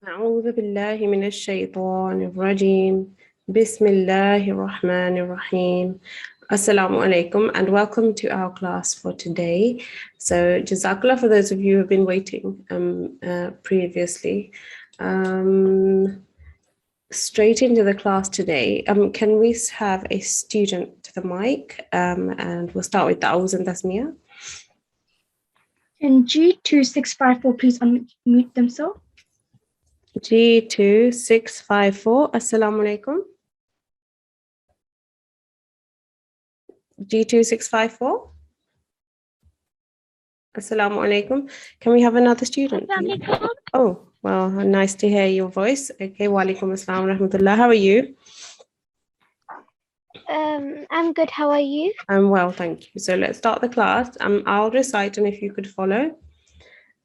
أعوذ بالله من الشيطان الرجيم. بسم الله الرحمن الرحيم. Assalamu alaikum and welcome to our class for today. So Jazakallah for those of you who have been waiting previously. Straight into the class today. Can we have a student to the mic? And we'll start with Ta'awuz and Tasmiyah. Can G2654 please unmute themselves? G2654. Assalamu alaikum. G2654. Assalamu alaikum. Can we have another student, please? Oh, well, nice to hear your voice. Okay, wa alaikum assalam wa rahmatullah. How are you? I'm good. How are you? I'm well, thank you. So let's start the class. I'll recite, and if you could follow.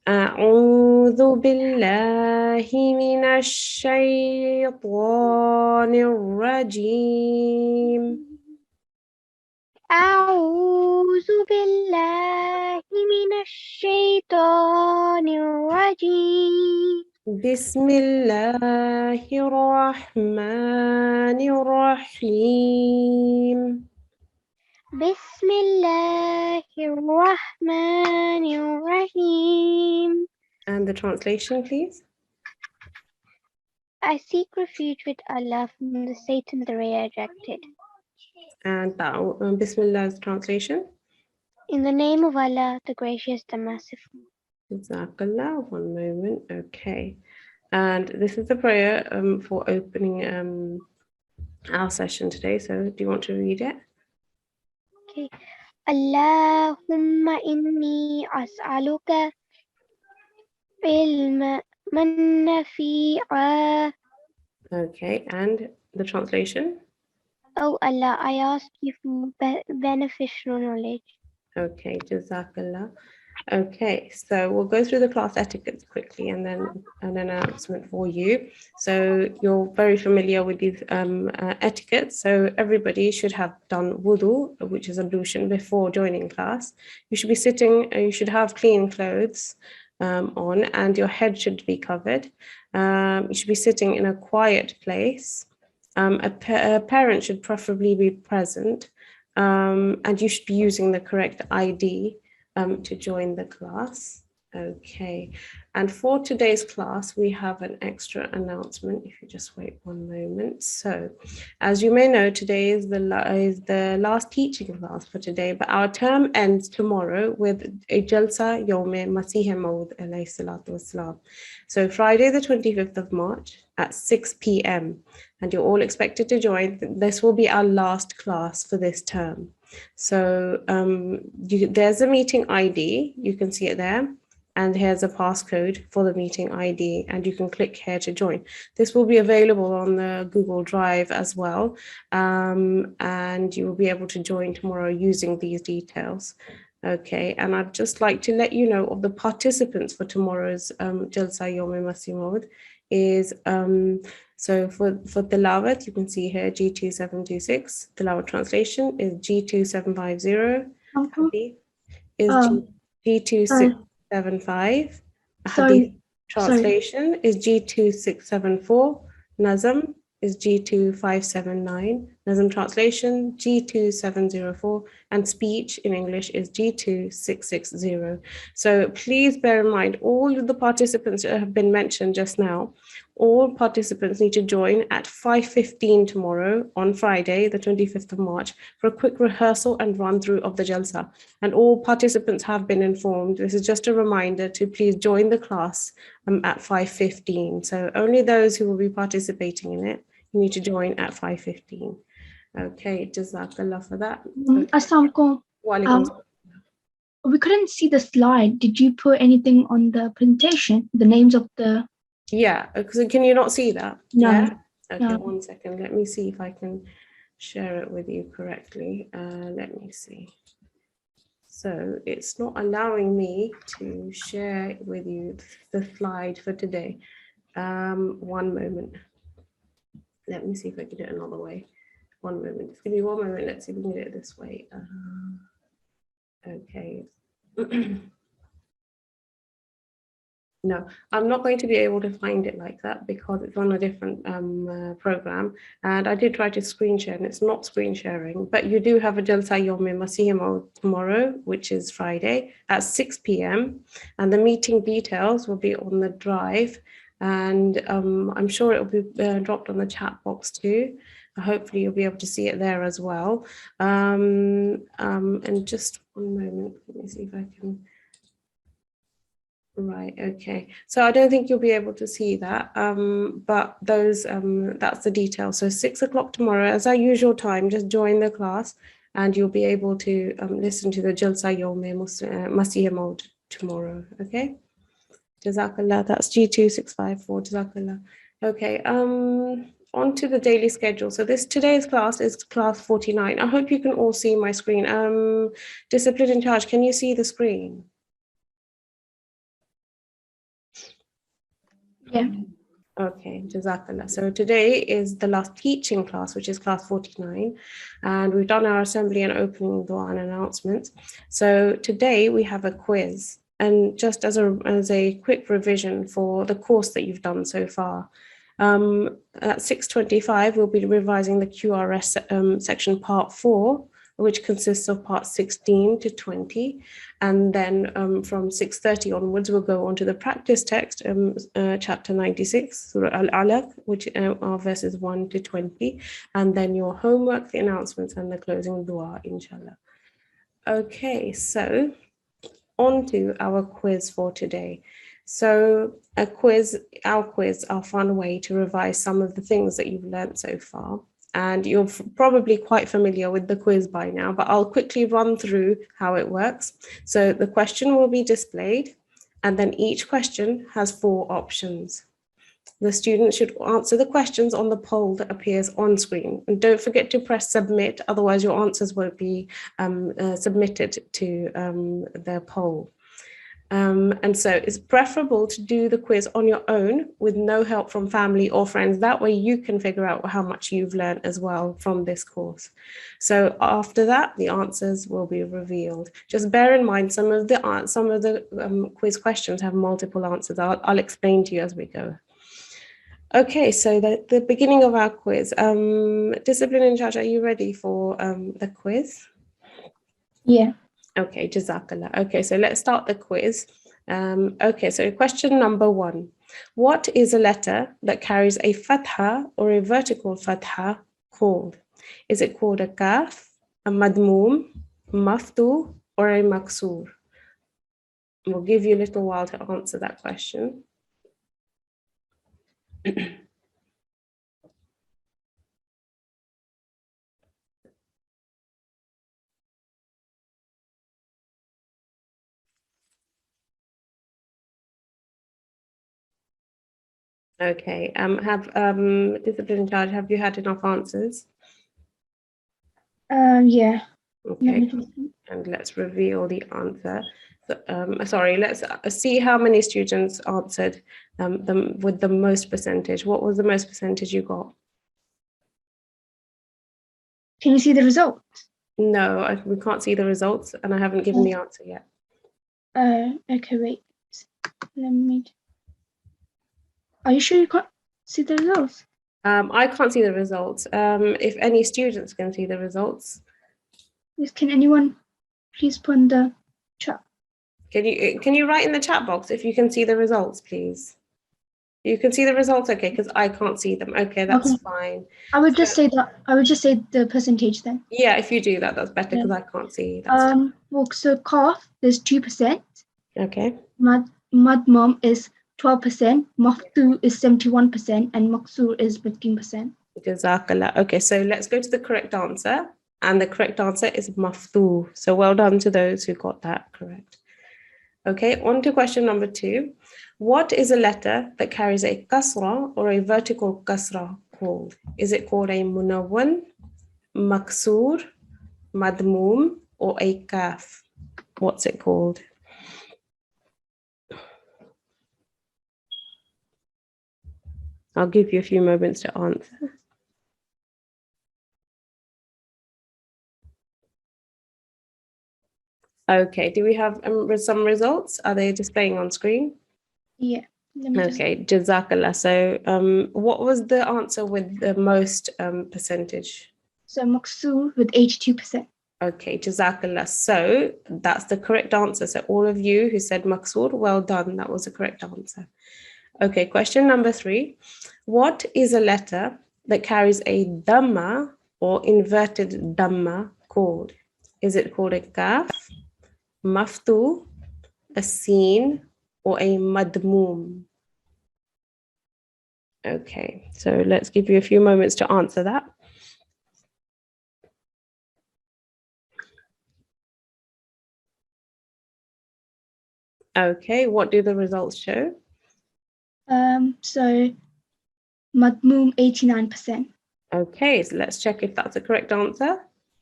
أعوذ بالله من الشيطان الرجيم. أعوذ بالله من الشيطان الرجيم. بسم الله الرحمن الرحيم. بسم الله الرحمن الرحيم. And the translation, please. I seek refuge with Allah from the Satan the rejected. And Bismillah's translation. In the name of Allah, the Gracious, the Merciful. Jazakallah. One moment. Okay. And this is the prayer for opening our session today. So do you want to read it? Okay. Allahumma inni as'aluka ilman nafi'a. Okay. And the translation. Oh Allah, I ask you for beneficial knowledge. Okay, Jazakallah. Okay, so we'll go through the class etiquettes quickly and then an announcement for you. So you're very familiar with these etiquettes. So everybody should have done wudu, which is ablution, before joining class. You should be sitting, you should have clean clothes on, and your head should be covered. You should be sitting in a quiet place. A parent should preferably be present. And you should be using the correct ID to join the class. Okay, and for today's class, we have an extra announcement. If you just wait one moment. So, as you may know, today is the last teaching class for today, but our term ends tomorrow with a Jalsa Yawme Masih Maud alayhi salatu wassalam. So Friday the 25th of March at 6 p.m. and you're all expected to join. This will be our last class for this term. So there's a meeting ID, you can see it there, and here's a passcode for the meeting ID, and you can click here to join. This will be available on the Google Drive as well, and you will be able to join tomorrow using these details. Okay, and I'd just like to let you know of the participants for tomorrow's Jalsa Yawm Masih Maud is so for Tilawat, you can see here G2726. Tilawat translation is G2750. Hadith is G2675. Hadith translation is G2674. Nazam is G2579. Nazam translation G2704. And speech in English is G2660. So please bear in mind all of the participants that have been mentioned just now. All participants need to join at 5:15 tomorrow on Friday, the 25th of March, for a quick rehearsal and run through of the Jalsa. And all participants have been informed. This is just a reminder to please join the class at 5:15. So only those who will be participating in it, you need to join at 5:15. Okay, Jazakallah for that. Assalamualaikum. We couldn't see the slide. Did you put anything on the presentation? The names of the... Yeah, because can you not see that? No. Yeah? Okay, No. 1 second. Let me see if I can share it with you correctly. Let me see. So it's not allowing me to share with you the slide for today. 1 moment. Let me see if I can do it another way. 1 moment. Just give me 1 moment. Let's see if we can get it this way. Okay. No, I'm not going to be able to find it like that because it's on a different program. And I did try to screen share and it's not screen sharing, but you do have a Jalsa Yawm Masihimo tomorrow, which is Friday at 6 p.m. And the meeting details will be on the drive. And I'm sure it will be dropped on the chat box too. Hopefully you'll be able to see it there as well. And just one moment, let me see if I can. Right, okay. So I don't think you'll be able to see that, but those that's the detail. So 6 o'clock tomorrow, as our usual time, just join the class and you'll be able to listen to the Jalsa Yawm Masih mode tomorrow, okay? Jazakallah, that's G2654, Jazakallah. Okay, on to the daily schedule. So today's class is class 49. I hope you can all see my screen. Discipline in charge, can you see the screen? Yeah. Okay, Jazakallah. So today is the last teaching class, which is class 49. And we've done our assembly and opening dua and announcements. So today we have a quiz. And just as a quick revision for the course that you've done so far, at 6:25, we'll be revising the QRS section part 4, which consists of part 16 to 20. And then from 6:30 onwards, we'll go on to the practice text, chapter 96, Surah Al-Alaq, which are verses 1 to 20. And then your homework, the announcements, and the closing dua, inshallah. Okay, so on to our quiz for today. So our quiz, our fun way to revise some of the things that you've learned so far. And you're probably quite familiar with the quiz by now, but I'll quickly run through how it works. So the question will be displayed, and then each question has 4 options. The student should answer the questions on the poll that appears on screen. And don't forget to press submit, otherwise your answers won't be submitted to the poll. And so it's preferable to do the quiz on your own with no help from family or friends. That way you can figure out how much you've learned as well from this course. So after that, the answers will be revealed. Just bear in mind some of the quiz questions have multiple answers. I'll explain to you as we go. Okay, so the beginning of our quiz. Discipline in charge, are you ready for the quiz? Yeah. Okay, Jazakallah. Okay, so let's start the quiz. Okay, so question number 1. What is a letter that carries a fatha or a vertical fatha called? Is it called a kaf, a madmoom, maftu, or a maksur? We'll give you a little while to answer that question. Okay, discipline in charge, have you had enough answers? Yeah. Okay, and let's reveal the answer. So, sorry, let's see how many students answered them with the most percentage. What was the most percentage you got? Can you see the result? No, we can't see the results, and I haven't given the answer yet. Okay, wait. Let me. Are you sure you can't see the results? I can't see the results. If any students can see the results. Yes, can anyone please put in the chat? Can you write in the chat box if you can see the results, please? You can see the results, okay, because I can't see them. Okay, that's fine. I would just say the percentage then. Yeah, if you do that, that's better because I can't see. Well, so Qaf is 2%. Okay. Madmum is 12%. Maftu is 71%, and Maksur is 15%. Jazakallah. Okay, so let's go to the correct answer. And the correct answer is maftu. So well done to those who got that correct. Okay, on to question number 2. What is a letter that carries a kasra or a vertical kasra called? Is it called a munawwan, maksur, madmoom, or a kaf? What's it called? I'll give you a few moments to answer. Okay, do we have some results? Are they displaying on screen? Yeah. Let me just. Okay, Jazakallah. So what was the answer with the most percentage? So Maksur with 82%. Okay, Jazakallah. So that's the correct answer. So all of you who said Maqsood, well done. That was the correct answer. Okay, question number 3. What is a letter that carries a dhamma or inverted dhamma called? Is it called a kaf, maftu, a sin, or a madmoom? Okay, so let's give you a few moments to answer that. Okay, what do the results show? So Madmoom 89%. Okay, so let's check if that's the correct answer.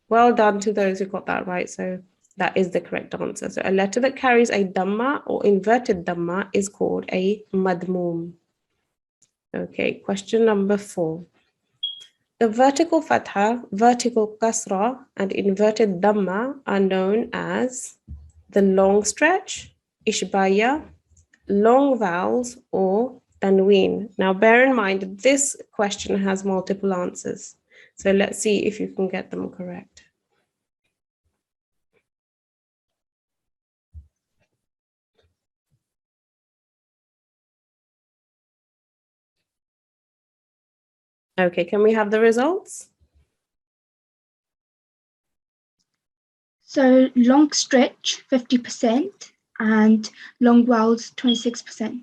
Well done to those who got that right. So that is the correct answer. So a letter that carries a dhamma or inverted dhamma is called a madmoom. Okay, question number 4. The vertical fatha, vertical kasra, and inverted dhamma are known as the long stretch, ishbaya, long vowels, or tanween. Now, bear in mind, this question has multiple answers. So let's see if you can get them correct. Okay, can we have the results? So long stretch 50% and long vowels 26%.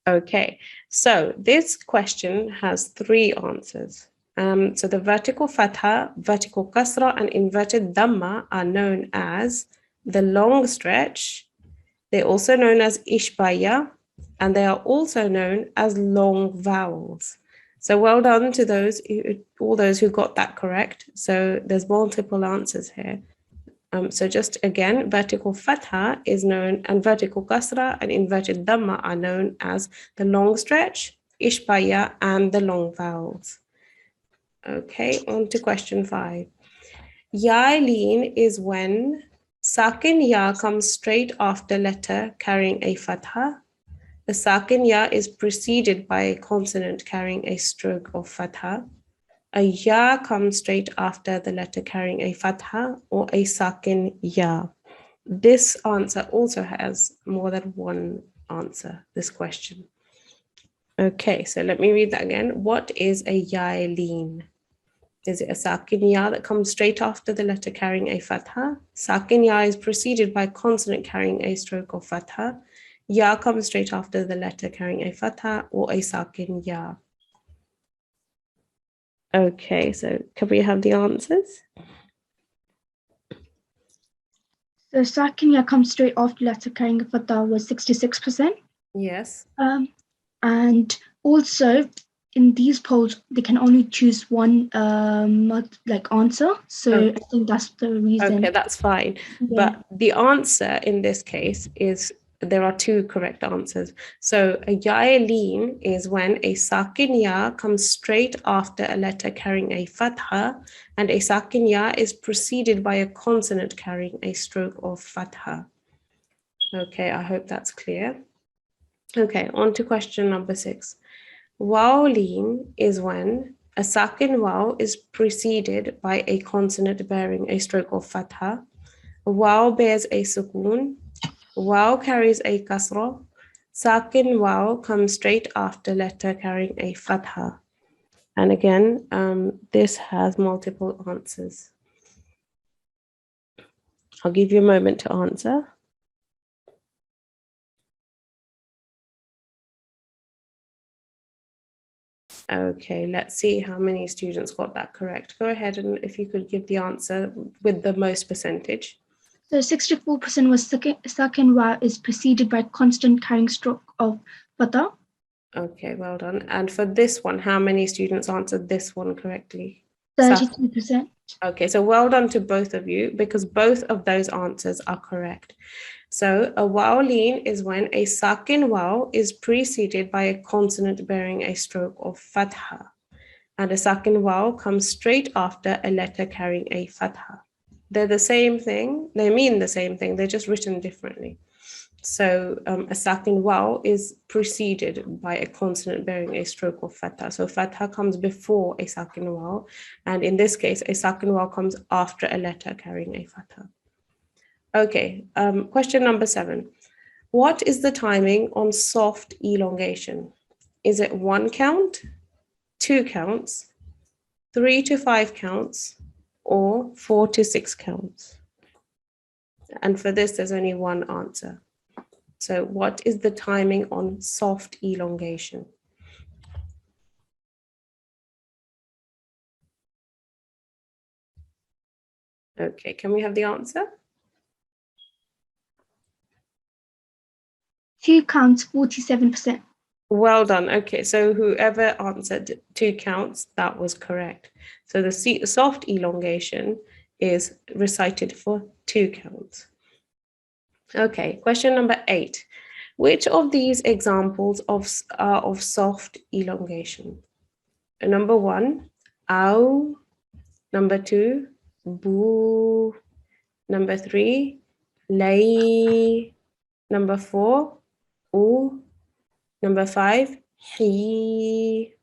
Okay, so this question has 3 answers. So the vertical fatha, vertical kasra, and inverted dhamma are known as the long stretch. They're also known as ishbaya, and they are also known as long vowels. So well done to all those who got that correct. So there's multiple answers here. So just again, vertical fatha is known, and vertical kasra and inverted dhamma are known as the long stretch, ishbaya, and the long vowels. Okay, on to question 5. Ya-leen is when sakin ya comes straight after letter carrying a fatha. The sakin ya is preceded by a consonant carrying a stroke of fatha. A ya comes straight after the letter carrying a fatha or a sakin ya. This answer also has more than one answer, this question. Okay, so let me read that again. What is a ya-leen? Is it a sakin ya that comes straight after the letter carrying a fatha? Sakin ya is preceded by consonant carrying a stroke of fatha. Ya comes straight after the letter carrying a fatha or a sakin ya. Okay, so can we have the answers? So Sakinya comes straight after letter carrying a fatha was 66%. Yes. And also in these polls, they can only choose one answer. So Okay. I think that's the reason. Okay, that's fine. Yeah. But the answer in this case is there are 2 correct answers. So a ya-leen is when a sakin ya comes straight after a letter carrying a fatha, and a sakin ya is preceded by a consonant carrying a stroke of fatha. Okay, I hope that's clear. Okay, on to question number 6. Waw-leen is when a sakin waw is preceded by a consonant bearing a stroke of fatha. Waw bears a sukoon. Waw carries a kasra. Sakin waw comes straight after letter carrying a fatha. And again, this has multiple answers. I'll give you a moment to answer. Okay, let's see how many students got that correct. Go ahead, and if you could give the answer with the most percentage. So 64% was sakin wa is preceded by constant carrying stroke of fatha. Okay, well done. And for this one, how many students answered this one correctly? 32%. Okay, so well done to both of you, because both of those answers are correct. So a waw-leen is when a sakin waw is preceded by a consonant bearing a stroke of fatha, and a sakin waw comes straight after a letter carrying a fatha. They're the same thing. They mean the same thing. They're just written differently. So a sakin waw is preceded by a consonant bearing a stroke of fatha. So fatha comes before a sakin waw, and in this case, a sakin waw comes after a letter carrying a fatha. Okay, question number 7. What is the timing on soft elongation? Is it 1 count, 2 counts, 3 to 5 counts, or 4 to 6 counts? And for this, there's only one answer. So what is the timing on soft elongation? Okay, can we have the answer? 2 counts, 47%. Well done. Okay, so whoever answered 2 counts, that was correct. So the soft elongation is recited for 2 counts. Okay, question number 8. Which of these examples are of soft elongation? Number 1, ow. Number 2, boo. Number 3, lay. Number 4, oo. Number 5, he.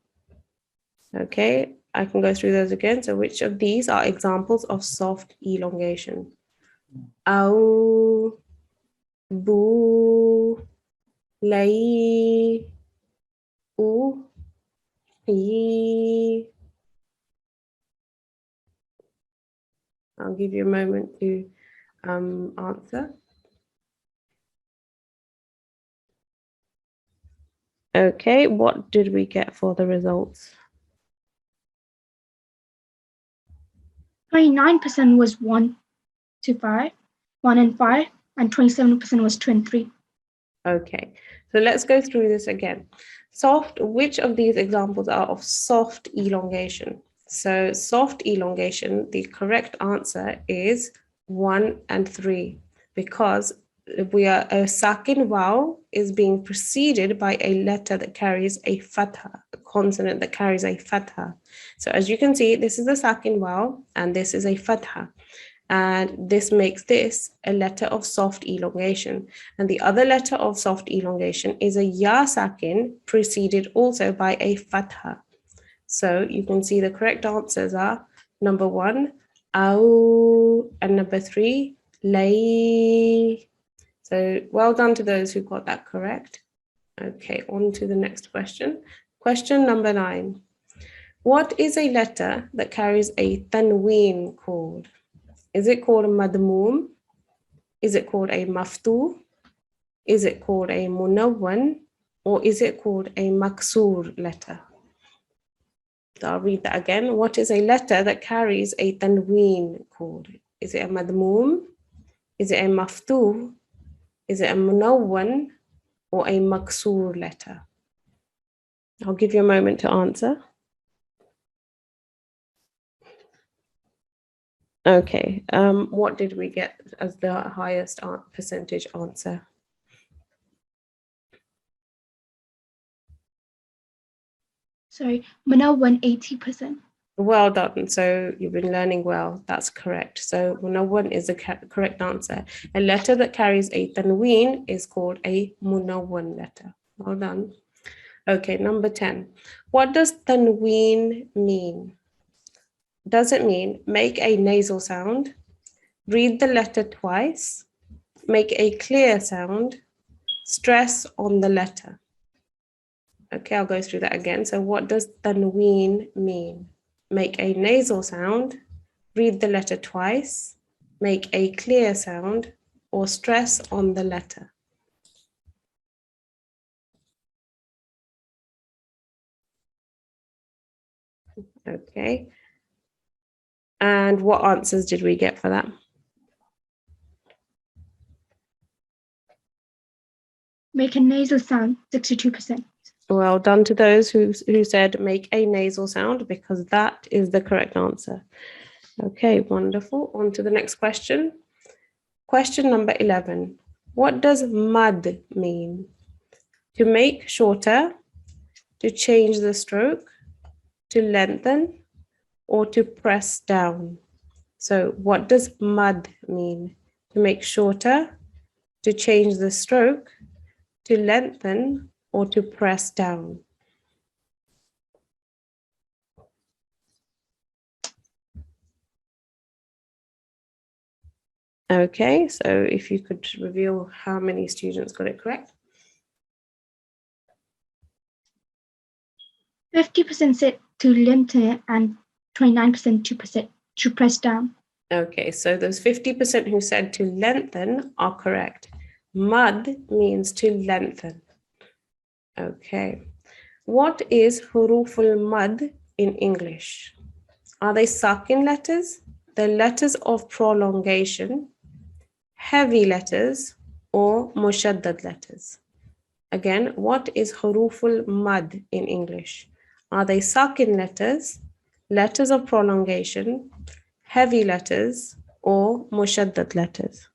Okay, I can go through those again. So which of these are examples of soft elongation? Ow, boo, lay, oo, he. I'll give you a moment to answer. Okay, what did we get for the results? 29% was 1 to 5, 1 and 5, and 27% was 2 and 3. Okay, so let's go through this again. Which of these examples are of soft elongation? So soft elongation, the correct answer is 1 and 3, because a sakin waw is being preceded by a letter that carries a fatha, a consonant that carries a fatha. So as you can see, this is a sakin waw and this is a fatha. And this makes this a letter of soft elongation. And the other letter of soft elongation is a ya sakin preceded also by a fatha. So you can see the correct answers are number 1, aw, and number 3, lay. So well done to those who got that correct. Okay, on to the next question. Question number 9. What is a letter that carries a tanween called? Is it called a madmoom? Is it called a maftu? Is it called a munawwan? Or is it called a maksur letter? So I'll read that again. What is a letter that carries a tanween called? Is it a madmoom? Is it a maftu? Is it a munawwan? Or a maksur letter? I'll give you a moment to answer. Okay, what did we get as the highest percentage answer? Sorry, Munawwan 80%. Well done. So you've been learning well. That's correct. So munawwan is the correct answer. A letter that carries a tanween is called a munawwan letter. Well done. Okay, number 10. What does tanween mean? Does it mean make a nasal sound, read the letter twice, make a clear sound, stress on the letter? Okay, I'll go through that again. So what does tanween mean? Make a nasal sound, read the letter twice, make a clear sound, or stress on the letter. Okay. And what answers did we get for that? Make a nasal sound, 62%. Well done to those who said make a nasal sound, because that is the correct answer. Okay, wonderful. On to the next question. Question number 11. What does mad mean? To make shorter, to change the stroke, to lengthen, or to press down? So what does mad mean? To make shorter, to change the stroke, to lengthen, or to press down? Okay, so if you could reveal how many students got it correct. 50% said to lengthen it and 29% to press down. Okay, so those 50% who said to lengthen are correct. Mud means to lengthen. Okay. What is huruful mud in English? Are they sakin letters, the letters of prolongation, heavy letters, or mushaddad letters? Again, what is huruful mud in English? Are they sakin letters, letters of prolongation, heavy letters, or mushaddad letters?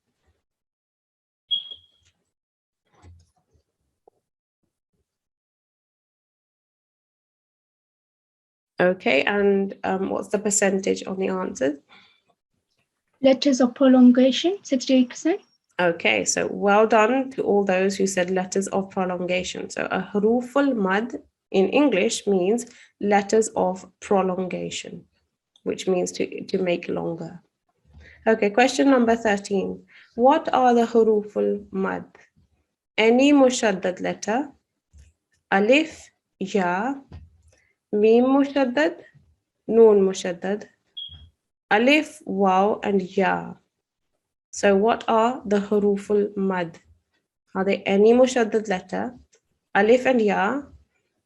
Okay, and what's the percentage on the answers? Letters of prolongation, 68%. Okay, so well done to all those who said letters of prolongation. So a huruful mad in English means letters of prolongation, which means to make longer. Okay, question number 13. What are the huruful mad? Any mushaddad letter, alif, ya, mim mushaddad, noon mushaddad, alif, waw, and ya. So what are the huruful mad? Are they any mushaddad letter, alif and ya,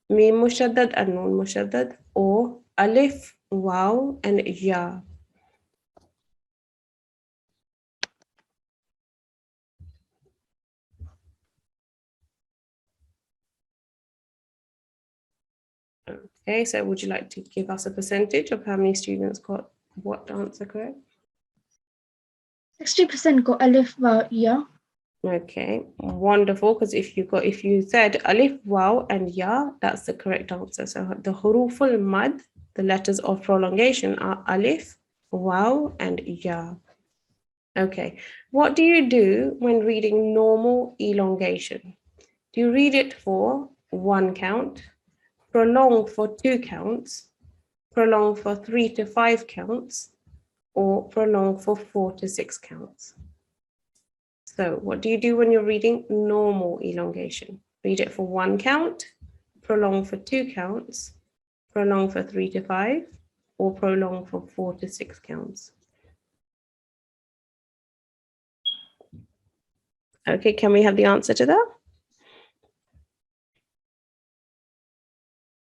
mim mushaddad and noon mushaddad, or alif, waw, and ya? Okay, so would you like to give us a percentage of how many students got what answer correct? 60% got alif, waw, ya. Okay, wonderful, because if you said alif, waw, and ya, that's the correct answer. So the huruful mad, the letters of prolongation, are alif, waw, and ya. Okay, what do you do when reading normal elongation? Do you read it for 1 count, prolong for 2 counts, prolong for 3 to 5 counts, or prolong for 4 to 6 counts? So what do you do when you're reading normal elongation? Read it for 1 count, prolong for 2 counts, prolong for 3 to 5, or prolong for 4 to 6 counts? Okay, can we have the answer to that?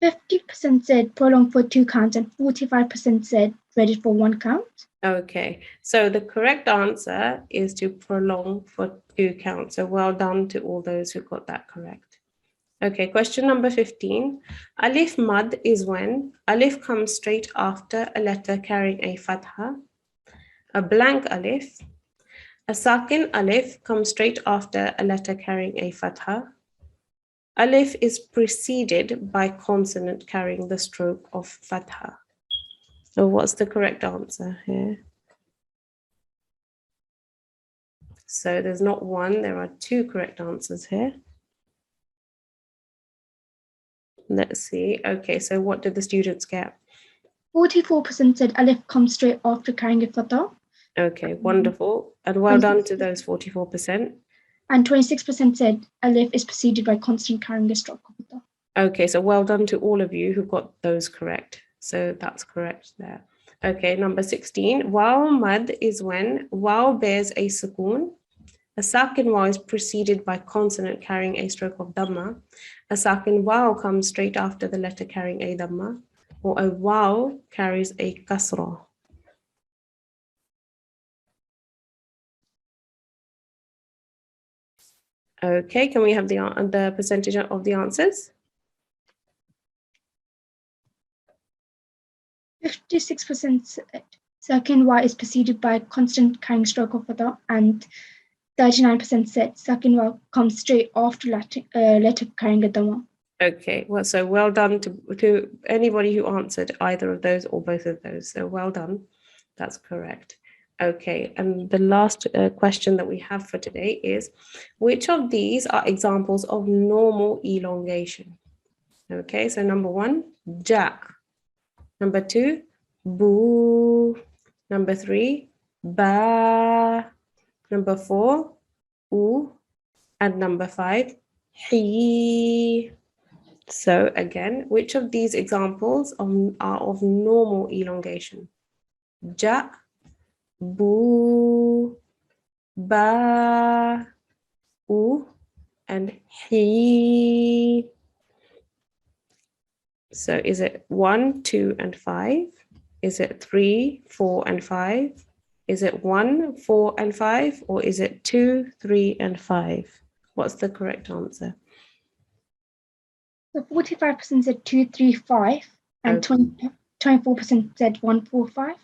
50% said prolong for 2 counts and 45% said read it for 1 count. Okay, so the correct answer is to prolong for 2 counts. So well done to all those who got that correct. Okay, question number 15. Alif mad is when alif comes straight after a letter carrying a fatha, a blank alif, a sakin alif comes straight after a letter carrying a fatha, alif is preceded by consonant carrying the stroke of fatha. So what's the correct answer here? So there's not one, there are 2 correct answers here. Let's see. Okay, so what did the students get? 44% said alif comes straight after carrying a fatha. Okay, wonderful. And well done to those 44%. And 26% said alif is preceded by consonant carrying a stroke of fatha. Okay, so well done to all of you who got those correct. So that's correct there. Okay, number 16. Waw mad is when waw bears a sukoon. A sakin waw is preceded by consonant carrying a stroke of dhamma. A sakin waw comes straight after the letter carrying a dhamma. Or a waw carries a kasra. Okay, can we have the percentage of the answers? 56% said sakin waw is preceded by consonant carrying stroke of fatha, and 39% said sakin waw comes straight after letter carrying a dhamma. Okay, well, so well done to anybody who answered either of those or both of those. So well done. That's correct. Okay, and the last question that we have for today is, which of these are examples of normal elongation? Okay, so number 1, ja. Number 2, boo. Number 3, ba. Number 4, u. And number 5, he. So again, which of these examples are of normal elongation? Ja, boo, ba, u, and he. So is it 1, 2, and 5? Is it 3, 4, and 5? Is it 1, 4, and 5? Or is it 2, 3, and 5? What's the correct answer? So 45% said 2, 3, 5, and 24% said 1, 4, 5.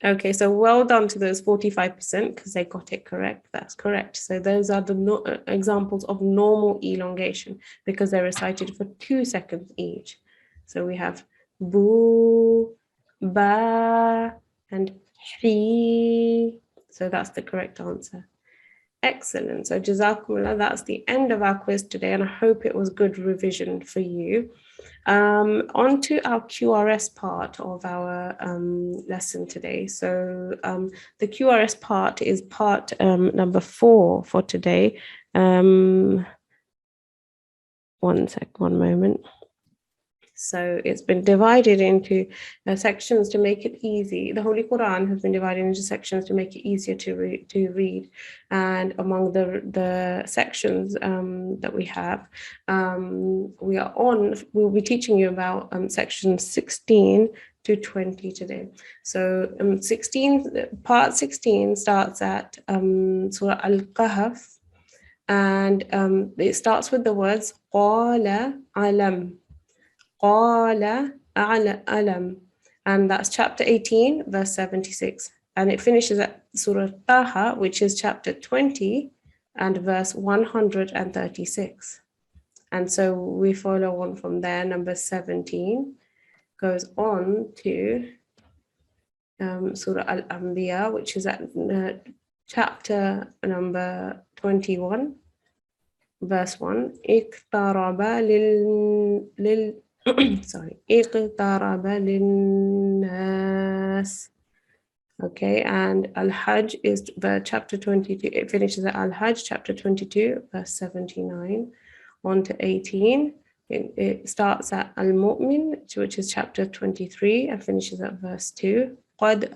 Okay, so well done to those 45% because they got it correct. That's correct. So those are the examples of normal elongation because they're recited for 2 seconds each. So we have boo, ba, and he. So that's the correct answer. Excellent. So Jazakumullah, that's the end of our quiz today, and I hope it was good revision for you. On to our QRS part of our lesson today. So the QRS part is part number 4 for today. One moment. So it's been divided into sections to make it easy. The Holy Quran has been divided into sections to make it easier to read. And among the sections that we have, we'll be teaching you about sections 16 to 20 today. So part 16 starts at Surah Al-Kahf, and it starts with the words Qala alam. Qala alam, and that's chapter 18, verse 76. And it finishes at Surah Taha, which is chapter 20 and verse 136. And so we follow on from there. Number 17 goes on to Surah Al-Anbiya, which is at chapter number 21, verse 1. Iqtaraba lil اقترب للناس. Okay, and Al-Hajj is chapter 22. It finishes at Al-Hajj, chapter 22, verse 79, on to 18. It starts at Al-Mu'min, which is chapter 23, and finishes at verse 2. قَدْ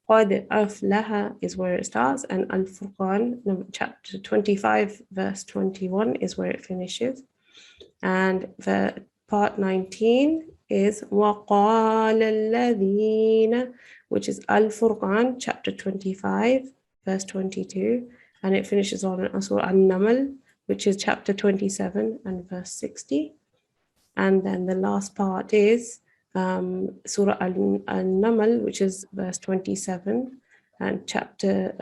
أَفْلَحَ is where it starts, and Al-Furqan, chapter 25, verse 21, is where it finishes. And the part 19 is وَقَالَ الَّذِينَ, which is Al-Furqan, chapter 25, verse 22, and it finishes on Surah An-Naml, which is chapter 27 and verse 60. And then the last part is Surah An-Naml, which is verse 27, and chapter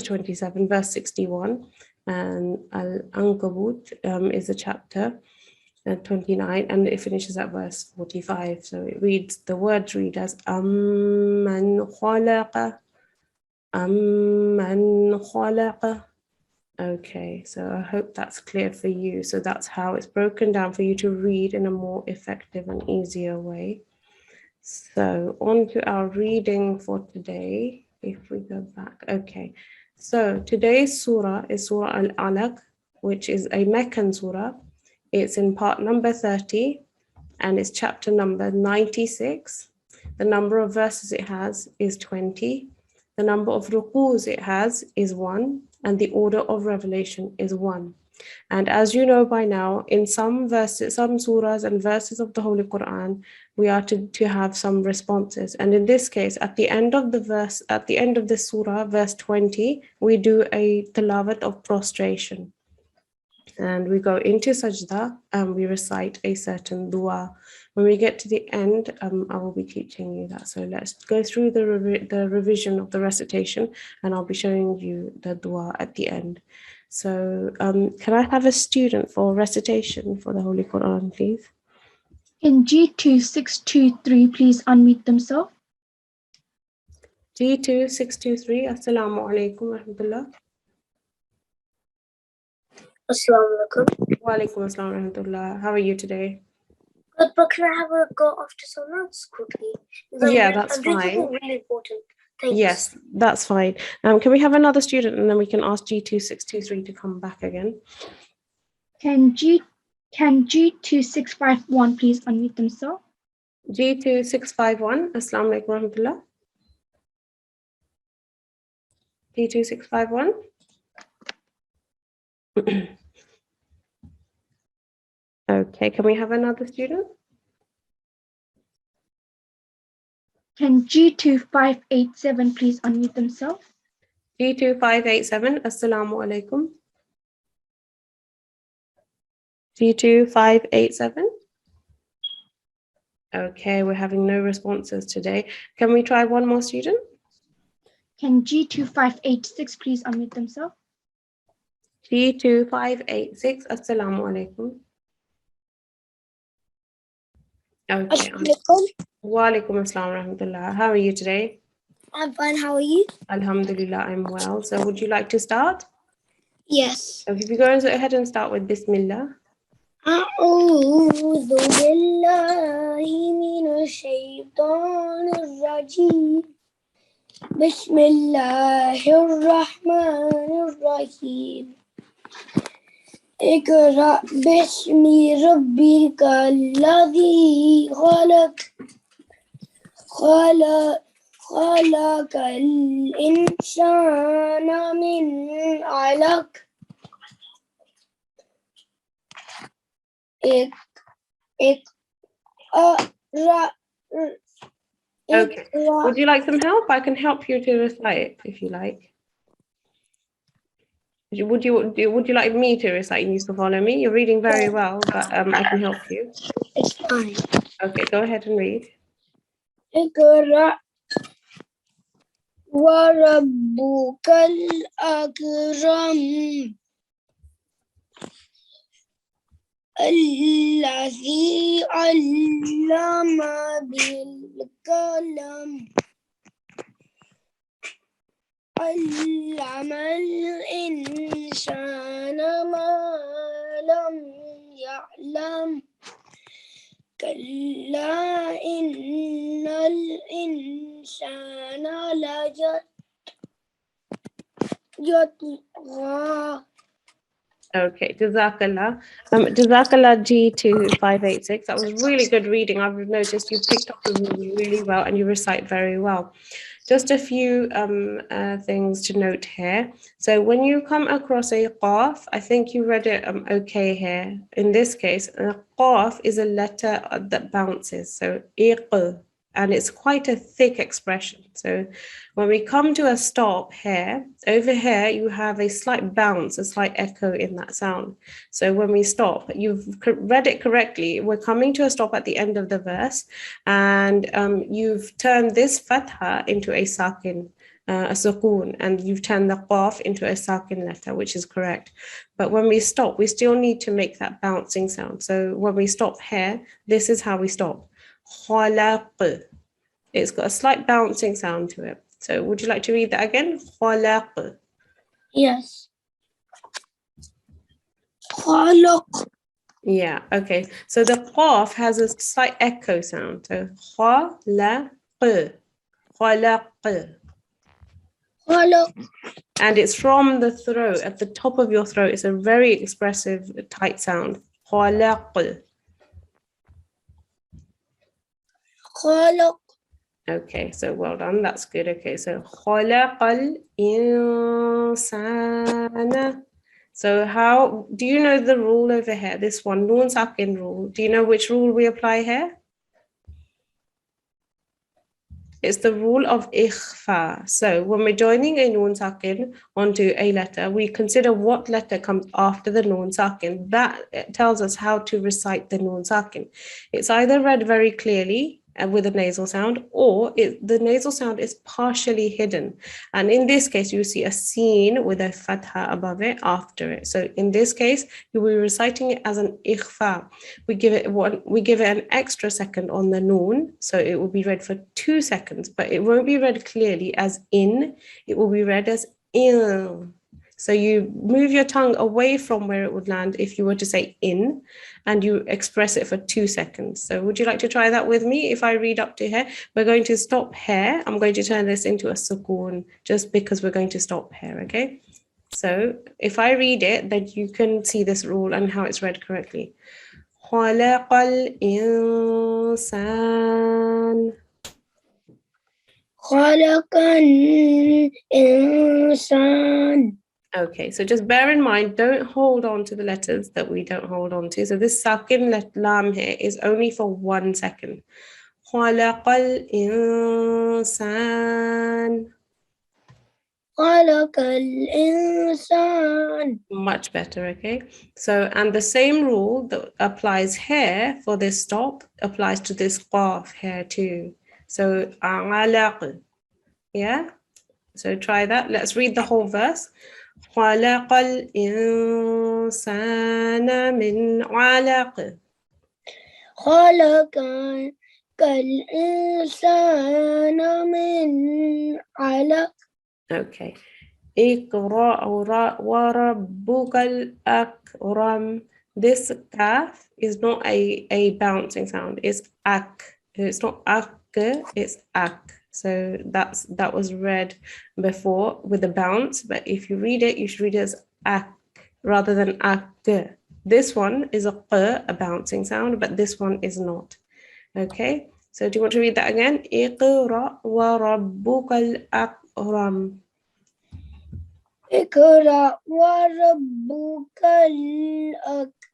27, verse 61. And Al-Ankabut is a chapter 29, and it finishes at verse 45. So it reads, the words read as Amman khalaqa. Okay, so I hope that's clear for you. So that's how it's broken down for you to read in a more effective and easier way. So on to our reading for today. If we go back, okay. So today's surah is Surah Al-Alaq, which is a Meccan surah. It's in part number 30, and it's chapter number 96. The number of verses it has is 20. The number of rukus it has is 1, and the order of revelation is 1. And as you know by now, in some verses, some surahs and verses of the Holy Quran, we are to have some responses. And in this case, at the end of the surah, verse 20, we do a tilawat of prostration. And we go into sajda and we recite a certain dua. When we get to the end, I will be teaching you that. So let's go through the revision of the recitation, and I'll be showing you the dua at the end. So can I have a student for recitation for the Holy Quran, please? In G2 623, please unmute themselves. G2 623. Assalamu alaikum wa rahmatullah. Assalamu alaikum. Wa alaikum assalam wa rahmatullah. How are you today? Good, but can I have a go after someone else quickly? Yeah, that's I'm doing something fine. really important. Thanks. Yes, that's fine. Can we have another student and then we can ask G2 623 to come back again? Can G2651 please unmute themselves? G2 651. Assalamu alaikum wa rahmatullah. G2 651. Okay, can we have another student? Can G2587 please unmute themselves? G2 587. Assalamu alaikum. G2 587. Okay, we're having no responses today. Can we try one more student? Can G2586 please unmute themselves? G2 586. Assalamu alaikum. Okay. Wa alaikum assalam wa rahmatullah. How are you today? I'm fine. How are you? Alhamdulillah, I'm well. So would you like to start? Yes. Okay, if you go ahead and start with Bismillah. أعوذ بالله من الشيطان الرجيم بسم الله الرحمن الرحيم اقرأ باسم ربك الذي خلق خلق الإنسان من علق Okay. Would you like some help? I can help you to recite it if you like. Would you like me to recite? You to follow me. You're reading very well, but I can help you. It's fine. Okay, go ahead and read. اقرأ وربك الأكرم الذي علم بالقلم علم الإنسان ما لم يعلم كلا إن الإنسان ليطغى. Okay, Jazakallah. Jazakallah G2 586. That was really good reading. I've noticed you picked up the rule really well and you recite very well. Just a few things to note here. So when you come across a qaf, I think you read it okay here. In this case, a qaf is a letter that bounces. So iq, and it's quite a thick expression. So when we come to a stop here, over here, you have a slight bounce, a slight echo in that sound. So when we stop, you've read it correctly. We're coming to a stop at the end of the verse, and you've turned this fatha into a sakin, a sukoon, and you've turned the qaf into a sakin letter, which is correct. But when we stop, we still need to make that bouncing sound. So when we stop here, this is how we stop. Khalaq. It's got a slight bouncing sound to it. So would you like to read that again? Khalaq. Yes. خلق. Yeah, okay. So the qaf has a slight echo sound. So khalaq. Khalaq. خلق. And it's from the throat, at the top of your throat. It's a very expressive, tight sound. Khalaq. خلق. Okay, so well done. That's good. Okay, so khalaqal insana. So how do you know the rule over here? This one, noon sakin rule. Do you know which rule we apply here? It's the rule of ikhfa. So when we're joining a noon sakin onto a letter, we consider what letter comes after the noon sakin. That tells us how to recite the noon sakin. It's either read very clearly with a nasal sound, or the nasal sound is partially hidden. And in this case, you see a sin with a fatha above it after it. So in this case, you will be reciting it as an ikhfa. We give it an extra second on the noon, so it will be read for 2 seconds, but it won't be read clearly as in, it will be read as in. So you move your tongue away from where it would land if you were to say in, and you express it for 2 seconds. So would you like to try that with me? If I read up to here, we're going to stop here. I'm going to turn this into a sukoon just because we're going to stop here, okay? So if I read it, then you can see this rule and how it's read correctly. خلق الإنسان. خلق الإنسان. Okay, so just bear in mind, don't hold on to the letters that we don't hold on to. So this sakin lam here is only for 1 second. خلق الإنسان. خلق الإنسان. Much better, okay? So, and the same rule that applies here for this stop applies to this qaf here too. So, علق, yeah? So try that. Let's read the whole verse. خلق الإنسان من علق. خلق الإنسان من علق. Okay. اقرأ وربك الأكرم. This kaf is not a bouncing sound. It's ak. It's not ak, it's ak. So that was read before with a bounce, but if you read it, you should read it as ak rather than ak. This one is a bouncing sound, but this one is not. Okay, so do you want to read that again? اقرأ وربك الأكرم. اقرأ وربك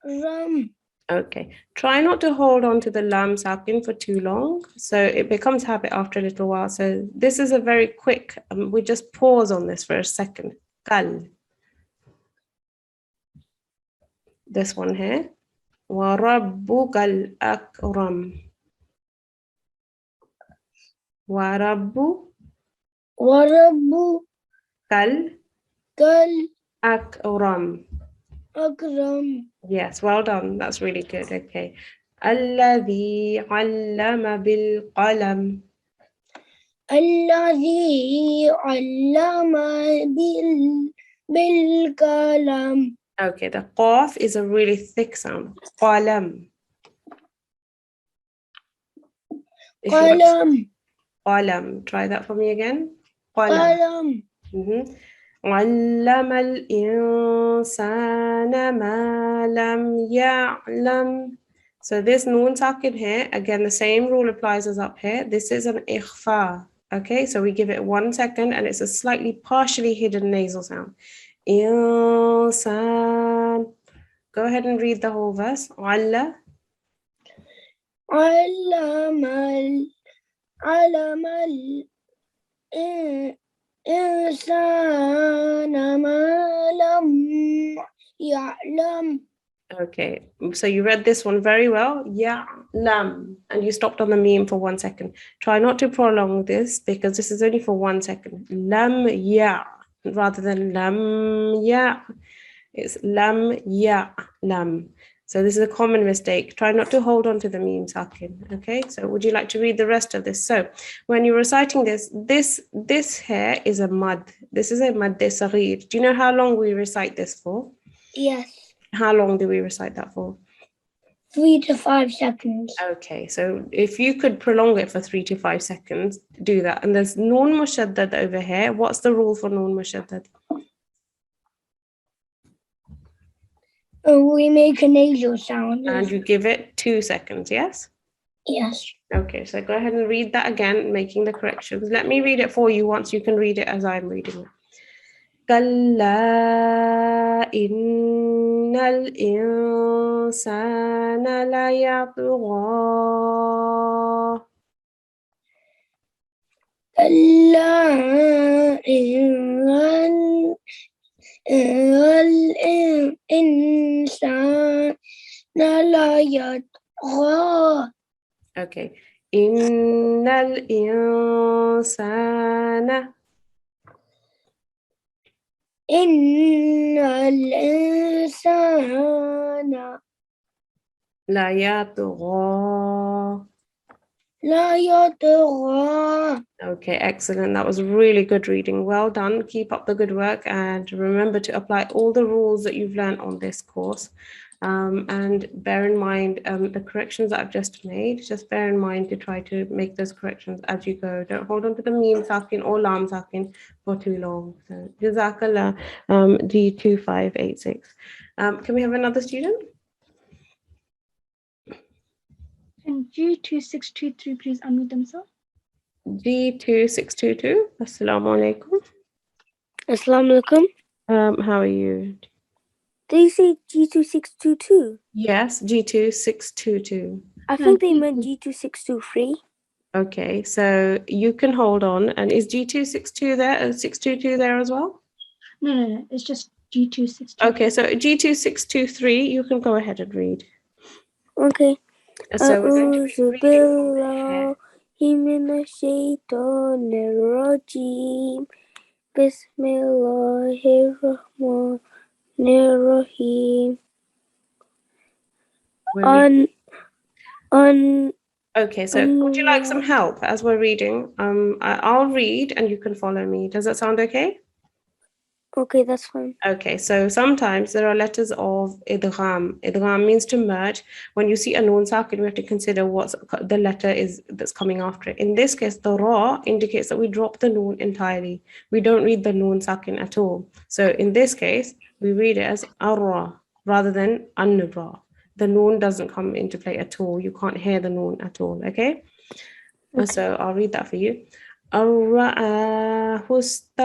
الأكرم. Okay, try not to hold on to the lam sakin for too long, so it becomes habit after a little while. So this is a very quick, we just pause on this for a second. Kal. This one here. وَرَبُّكَ الْأَكْرَمُ. وربك الأكرم. الأكرم. Yes, well done. That's really good. Okay. الذي علم بالقلم. الذي علم بالقلم. Okay, the qaf is a really thick sound. قلم. قلم. قلم. Try that for me again. قلم. قلم. علم الإنسان ما لم يعلم. So this noon sakin here, again, the same rule applies as up here. This is an ikhfa. Okay, so we give it 1 second and it's a slightly partially hidden nasal sound. إنسان. Go ahead and read the whole verse. علم الإنسان ما لم يعلم. Okay, so you read this one very well. Ya'lam, and you stopped on the meme for 1 second. Try not to prolong this because this is only for 1 second. Lam ya rather than lam ya. It's lam ya lam. So this is a common mistake. Try not to hold on to the meme sakin. Okay, so would you like to read the rest of this? So when you're reciting this here is a mad. This is a mad saghir. Do you know how long we recite this for? Yes. How long do we recite that for? 3 to 5 seconds. Okay, so if you could prolong it for 3 to 5 seconds, do that. And there's noon mushaddad over here. What's the rule for noon mushaddad? We make a nasal sound. And you give it 2 seconds, yes? Yes. Okay, so go ahead and read that again, making the corrections. Let me read it for you once you can read it as I'm reading it. كلا إن الإنسان ليطغى. كلا إن الإنسان لا يطغى. Okay, إن الإنسان إن الإنسان لا يطغى. لا يطغى. Okay, excellent. That was really good reading. Well done. Keep up the good work and remember to apply all the rules that you've learned on this course. And bear in mind the corrections that I've just made. Just bear in mind to try to make those corrections as you go. Don't hold on to the meme sakin or lam sakin for too long. So, Jazakallah, G2586. Can we have another student? Can G2623 please unmute themselves? G2622. Assalamu alaikum. Assalamu alaikum. How are you? Did you say G2622? Yes, G2622. I think they meant G2623. Okay, so you can hold on. And is G262 there, 622 there as well? No, it's just G2623. Okay, so G2623, you can go ahead and read. Okay. So we're going to be reading from the head. من الشيطان الرجيم بسم الله الرحمن الرحيم Okay, so would you like some help as we're reading? I'll read and you can follow me. Does that sound okay? Okay, that's fine. Okay, so sometimes there are letters of idgham. Idgham means to merge. When you see a noon sakin, we have to consider what the letter is that's coming after it. In this case, the ra indicates that we drop the noon entirely. We don't read the noon sakin at all. So in this case, we read it as arra rather than an-ra. The noon doesn't come into play at all. You can't hear the noon at all, okay? So I'll read that for you. الرآه استغنى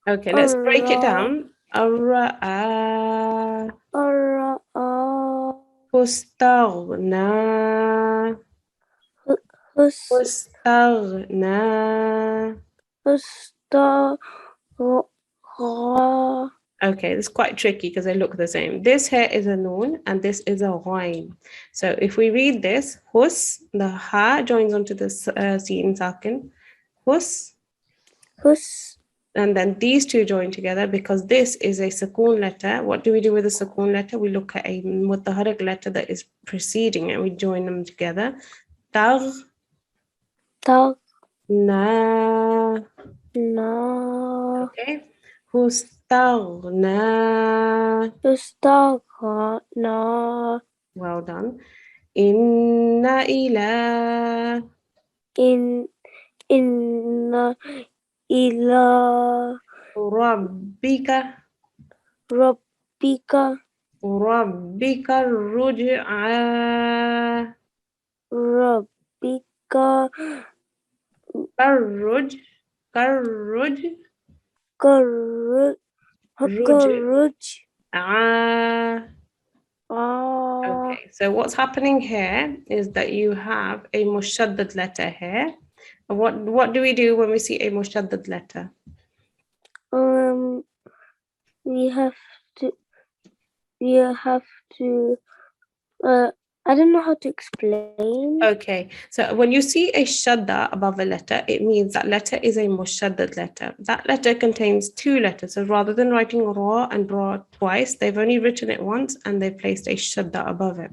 Okay, let's break it down. الرآه استغنى Okay, it's quite tricky because they look the same. This here is a noon and this is a ghain. So if we read this, hus, the ha joins onto the sin sakin, hus, and then these two join together because this is a sukoon letter. What do we do with a sukoon letter? We look at a mutaharrik letter that is preceding it. We join them together. Tag, na. Okay. Hustaghna. Well done. Inna ila. Rabbika. Rabbika ruj'a. Karruj. Okay, so what's happening here is that you have a mushaddad letter here. What do we do when we see a mushaddad letter? We have to I don't know how to explain. Okay, so when you see a shadda above a letter, it means that letter is a mushaddad letter. That letter contains two letters. So rather than writing ra and ra twice, they've only written it once and they've placed a shadda above it.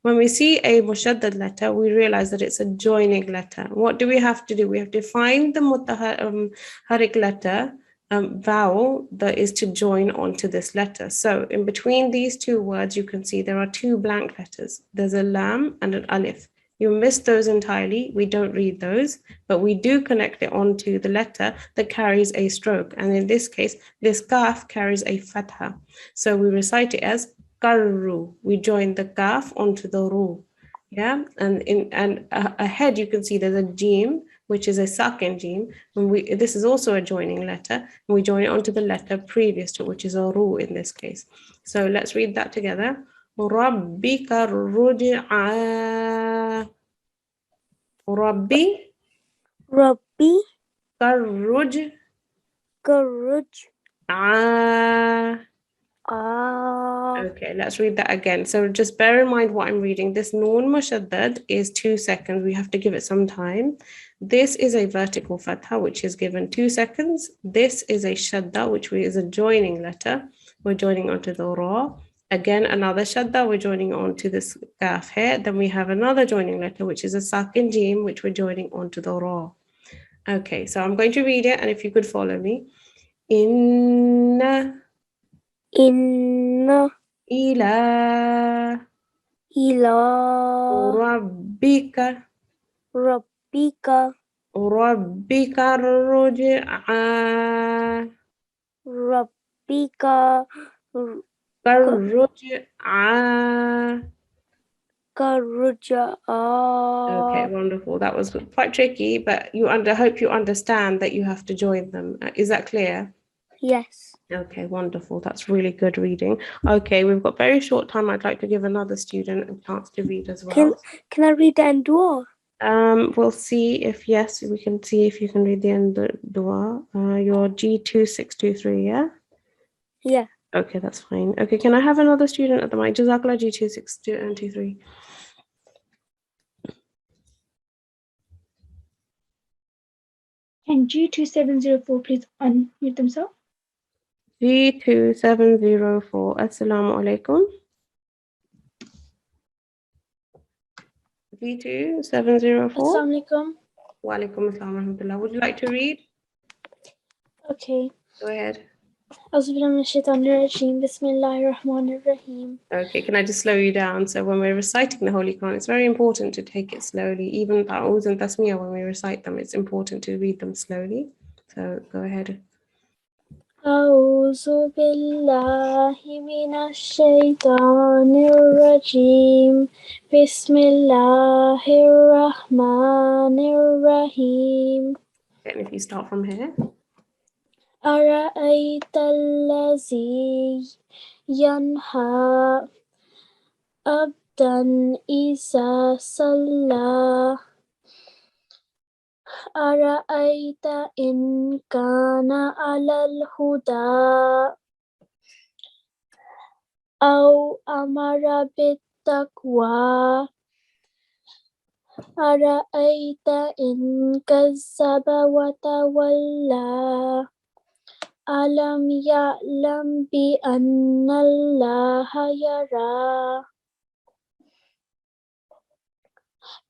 When we see a mushaddad letter, we realize that it's a joining letter. What do we have to do? We have to find the mutaharrik letter vowel that is to join onto this letter. So in between these two words, you can see there are two blank letters. There's a lam and an alif. You miss those entirely. We don't read those, but we do connect it onto the letter that carries a stroke. And in this case, this kaf carries a fatha. So we recite it as karru. We join the kaf onto the ru. Yeah, and ahead you can see there's a jim, which is a sakin jim. This is also a joining letter, and we join it onto the letter previous to it, which is a ru in this case. So let's read that together. Rabbika ruj'a. Rabbi. Karruj. Garuj. Ah. Ah. Okay, let's read that again. So just bear in mind what I'm reading. This noon mushaddad is 2 seconds. We have to give it some time. This is a vertical fatha, which is given 2 seconds. This is a shadda, which is a joining letter. We're joining onto the ra. Again, another shadda, we're joining onto this kaf here. Then we have another joining letter, which is a sakin jim, which we're joining onto the ra. Okay, so I'm going to read it, and if you could follow me. Inna ila Ila rabbika Rabbika ruj'a Rabbika ruj'a. Okay, Karujaa. wonderful. That was quite tricky, but I hope you understand that you have to join them. Is that clear? Yes. Okay, wonderful. That's really good reading. Okay, we've got very short time. I'd like to give another student a chance to read as well. Can I read that in dua? We'll see if yes, we can see if you can read the end dua. Your G2 623, yeah? Yeah. Okay, that's fine. Okay, can I have another student at the mic? Jazakallah G2 623. Can G2704 please unmute themselves? G2704. Assalamu alaikum. G2704. Assalamu alaikum. Wa alaikum assalam wa rahmatullah. Would you like to read? Okay. Go ahead. Bismillahirrahmanirrahim. Okay, can I just slow you down? So when we're reciting the Holy Quran, it's very important to take it slowly. Even ta'awuz and tasmiyah, when we recite them, it's important to read them slowly. So go ahead. A'udhu billahi minash shaitanir rajim. Bismillahirrahmanirrahim. And if you start from here. Ara'ayta allazi yanha abdan iza salla. Ara'ayta in kana alal huda aw amara bittaqwa. Ara'ayta in kazzaba wa tawalla. Alam ya'lam bi anna Allaha yara.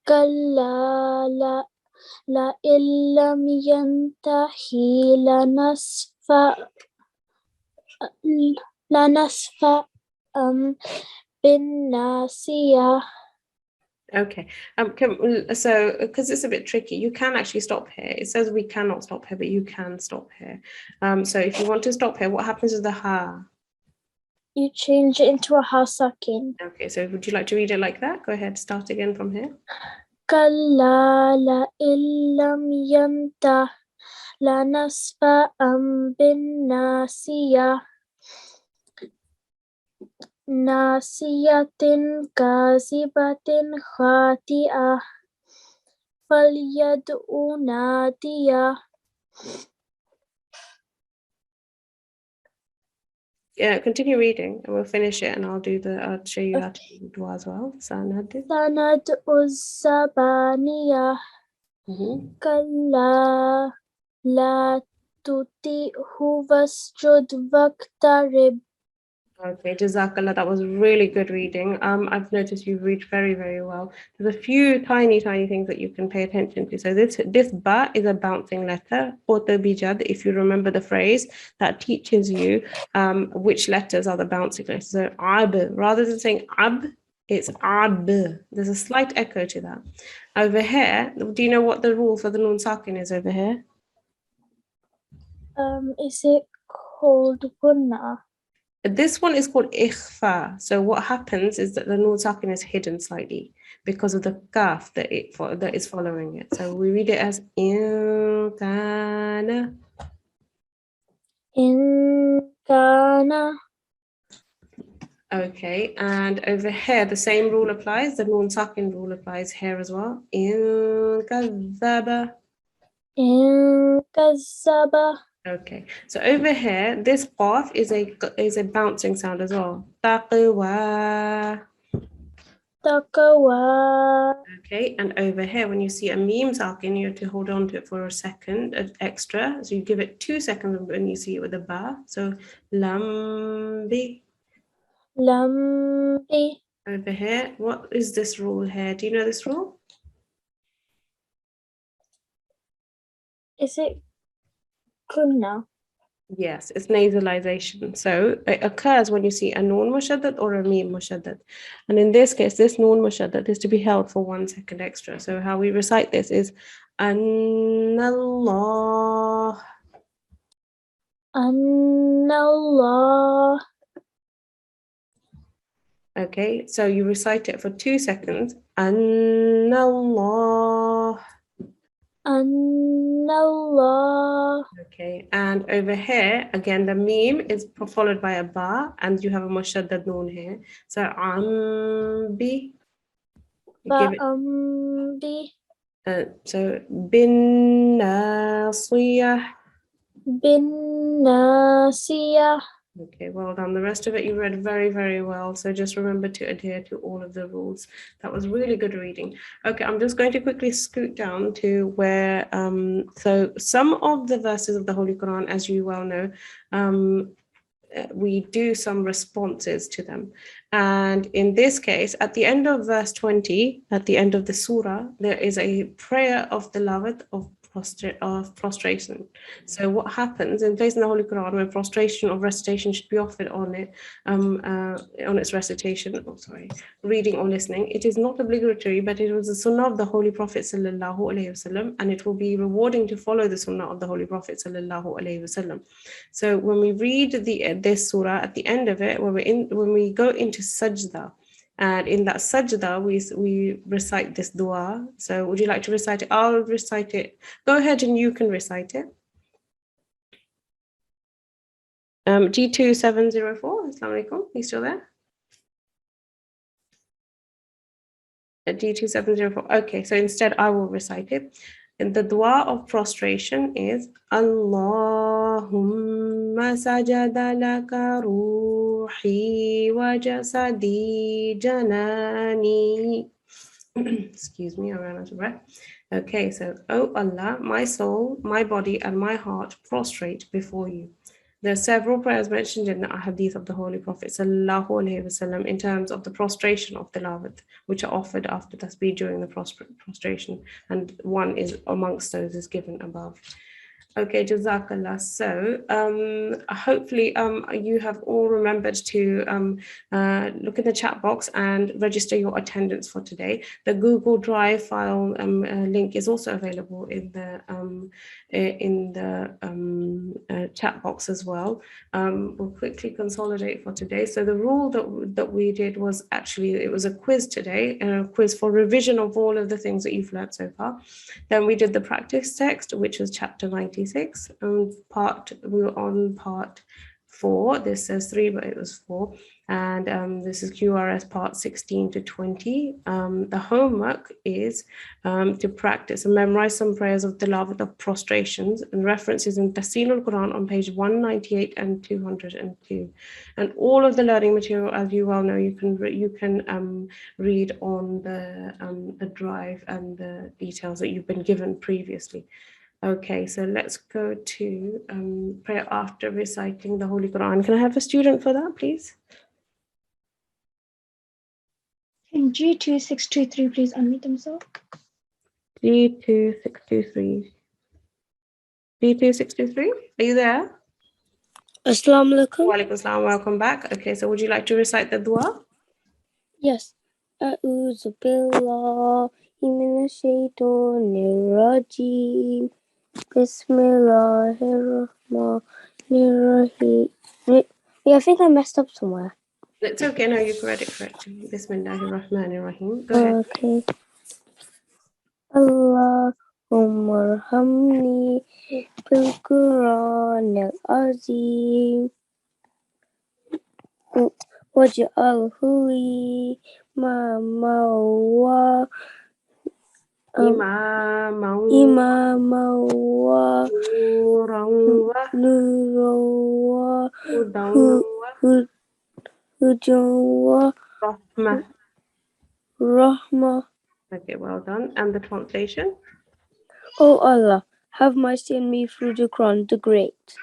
Kalla la illam yantahi lanasfa bin nasiyah. Okay. So because it's a bit tricky, you can actually stop here. It says we cannot stop here, but you can stop here. So if you want to stop here, what happens with the ha? You change it into a hasakin. Okay, so would you like to read it like that? Go ahead, start again from here. Kalla la illam yantah lanasfa bin nasiyah. Nasiyatin kazibatin khati'ah. Falyad'u nadiyah. Yeah, continue reading and we'll finish it and I'll show you how to do the dua as well. Sanadid. Sanad'u zabaniyah. Kalla la tuti'hu wasjud waqtarib. Okay, Jazakallah, that was really good reading. I've noticed you've read very, very well. There's a few tiny things that you can pay attention to. So this ba is a bouncing letter, or bijad, if you remember the phrase, that teaches you which letters are the bouncing letters. So ab, rather than saying ab, it's ab. There's a slight echo to that. Over here, do you know what the rule for the nun sakin is over here? Is it called gunnah? This one is called ikhfa. So what happens is that the nun sakin is hidden slightly because of the kaf that is following it. So we read it as in kana. In kana. Okay, and over here the same rule applies. The nun sakin rule applies here as well. In kazzaba. In kazzaba. Okay, so over here, this qaf is a bouncing sound as well. Taqwa. Taqwa. Okay, and over here, when you see a meme sakin, you have to hold on to it for a second extra. So you give it 2 seconds when you see it with a ba. So lambi. Lambi. Over here, what is this rule here? Do you know this rule? Is it kunna? Yes, it's nasalization. So it occurs when you see a noon mushaddad or a meme mushaddad. And in this case, this noon mushaddad is to be held for 1 second extra. So how we recite this is Annallah. Annallah. Okay, so you recite it for 2 seconds. Annallah. Annallah. Okay, and over here, again, the meme is followed by a ba, and you have a mushaddad noon here. So ambi. You give it, Ba'ambi. so bin nasiyah. Bin nasiyah. Okay, well done. The rest of it you read very, very well. So just remember to adhere to all of the rules. That was really good reading. Okay, I'm just going to quickly scoot down to where, so some of the verses of the Holy Quran, as you well know, we do some responses to them. And in this case, at the end of verse 20, at the end of the surah, there is a prayer of tilawat of prostration. So what happens in place in the Holy Quran when prostration or recitation should be offered on it, on its recitation, reading or listening, it is not obligatory, but it was the sunnah of the Holy Prophet sallallahu alaihi wasallam, and it will be rewarding to follow the sunnah of the Holy Prophet sallallahu alaihi wasallam. So when we read this surah, at the end of it, when we go into sajda, and in that sajda, we recite this dua. So would you like to recite it? I'll recite it. Go ahead and you can recite it. G2704, Assalamu alaikum. You still there? G2704. Okay, so instead I will recite it. And the dua of prostration is Allahumma sajada laka ruhi wa jasadi janani. Excuse me, I ran out of breath. Okay, so, oh Allah, my soul, my body, and my heart prostrate before you. There are several prayers mentioned in the hadith of the Holy Prophet sallallahu alaihi wasallam in terms of the prostration of tilawat, which are offered after tasbih during the prostration, and one is amongst those is given above. Okay, Jazakallah. So hopefully you have all remembered to look in the chat box and register your attendance for today. The Google Drive file link is also available in the chat box as well. We'll quickly consolidate for today. So the rule that we did was actually, it was a quiz today, a quiz for revision of all of the things that you've learned so far. Then we did the practice text, which was chapter 96. We were on part 4. This says 3, but it was 4. And this is QRS part 16 to 20. The homework is to practice and memorize some prayers of tilawat of prostrations and references in Talimul-Quran on page 198 and 202. And all of the learning material, as you well know, you can read on the drive and the details that you've been given previously. Okay, so let's go to prayer after reciting the Holy Quran. Can I have a student for that, please? Can G2623 please unmute themselves? G2623. G2623, are you there? Assalamu alaikum. Wa alaikum assalam, welcome back. Okay, so would you like to recite the dua? Yes. A'udhu billahi minash shaitonir rajim. Bismillahirrahmanirrahim. Yeah, I think I messed up somewhere. It's okay, no, you read it correctly. Bismillahirrahmanirrahim. Go ahead. Okay. Allahumma arhamni bil-Qur'an al-azim waj'alhu li ma'wa إماما نورا ونورا وهدى وهدى ورحمة. ورحمة. Okay, well done. And the translation? O Allah, have mercy on me through the Quran, the Great,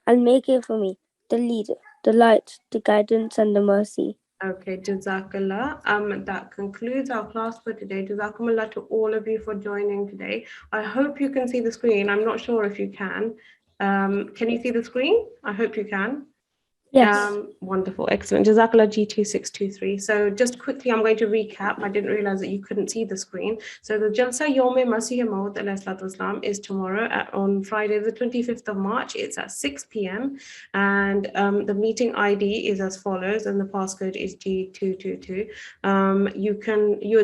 and make it for me the leader, the light, the guidance, and the mercy. Okay, Jazakallah. That concludes our class for today. Jazakumullah to all of you for joining today. I hope you can see the screen. I'm not sure if you can. Can you see the screen? I hope you can. Yes. Wonderful, excellent. Jazakallah G2 623. So just quickly, I'm going to recap. I didn't realize that you couldn't see the screen. So the Jalsa Yawm Masih Maud Islam is tomorrow on Friday, the 25th of March. It's at 6 p.m. And the meeting ID is as follows, and the passcode is G222.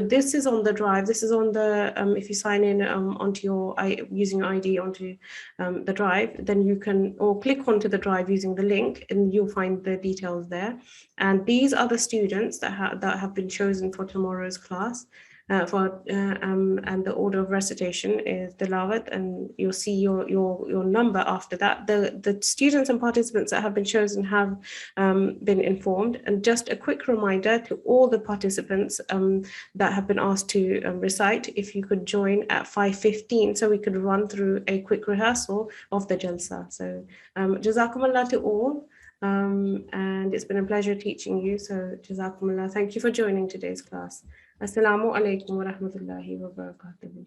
This is on the drive. This is on the, if you sign in onto your, using your ID onto the drive, then you can, or click onto the drive using the link, and you'll find the details there. And these are the students that have been chosen for tomorrow's class. And the order of recitation is Tilawat, and you'll see your number after that. The students and participants that have been chosen have been informed. And just a quick reminder to all the participants that have been asked to recite, if you could join at 5:15 so we could run through a quick rehearsal of the Jalsa. So Jazakumullah to all. And it's been a pleasure teaching you. So Jazakumullah. Thank you for joining today's class. Assalamu alaikum wa rahmatullahi wa barakatuh.